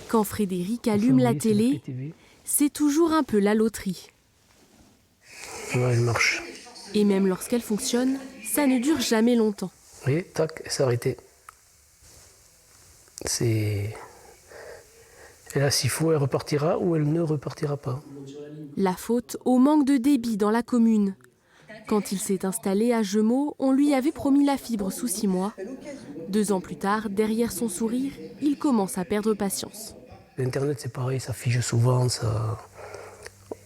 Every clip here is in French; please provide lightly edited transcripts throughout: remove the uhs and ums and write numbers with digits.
Quand Frédéric allume la télé, c'est toujours un peu la loterie. Ouais, elle marche. Et même lorsqu'elle fonctionne, ça ne dure jamais longtemps. Vous voyez, tac, elle s'est arrêtée. Et là, s'il faut, elle repartira ou elle ne repartira pas. La faute au manque de débit dans la commune. Quand il s'est installé à Gemot, on lui avait promis la fibre sous 6 mois. 2 ans plus tard, derrière son sourire, il commence à perdre patience. Internet, c'est pareil, ça fige souvent,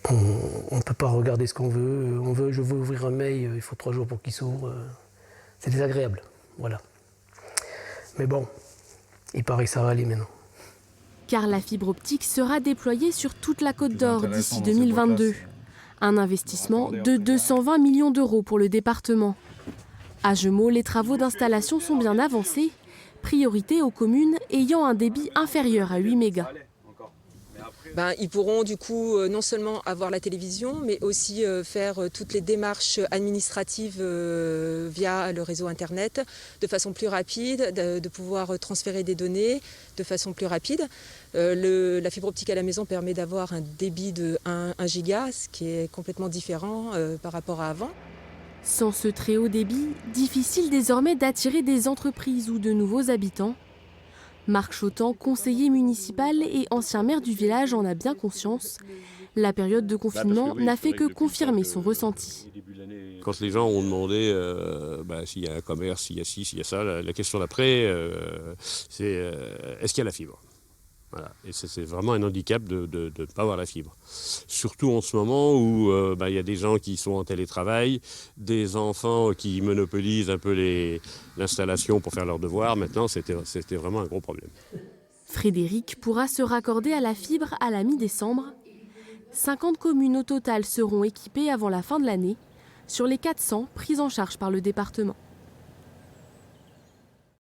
on ne peut pas regarder ce qu'on veut. Je veux ouvrir un mail, il faut 3 jours pour qu'il s'ouvre. C'est désagréable, voilà. Mais bon, il paraît que ça va aller maintenant. Car la fibre optique sera déployée sur toute la Côte d'Or d'ici 2022. Un investissement de 220 millions d'euros pour le département. À Gemot, les travaux d'installation sont bien avancés. Priorité aux communes ayant un débit inférieur à 8 mégas. Ils pourront du coup non seulement avoir la télévision, mais aussi faire toutes les démarches administratives via le réseau Internet de façon plus rapide, de pouvoir transférer des données de façon plus rapide. La fibre optique à la maison permet d'avoir un débit de 1 giga, ce qui est complètement différent par rapport à avant. Sans ce très haut débit, difficile désormais d'attirer des entreprises ou de nouveaux habitants. Marc Chotan, conseiller municipal et ancien maire du village, en a bien conscience. La période de confinement n'a fait que confirmer son ressenti. Quand les gens ont demandé s'il y a un commerce, s'il y a ci, s'il y a ça, la question d'après, c'est est-ce qu'il y a la fibre ? Voilà. Et c'est vraiment un handicap de ne pas avoir la fibre. Surtout en ce moment où y a des gens qui sont en télétravail, des enfants qui monopolisent un peu l'installation pour faire leurs devoirs. Maintenant, c'était vraiment un gros problème. Frédéric pourra se raccorder à la fibre à la mi-décembre. 50 communes au total seront équipées avant la fin de l'année, sur les 400 prises en charge par le département.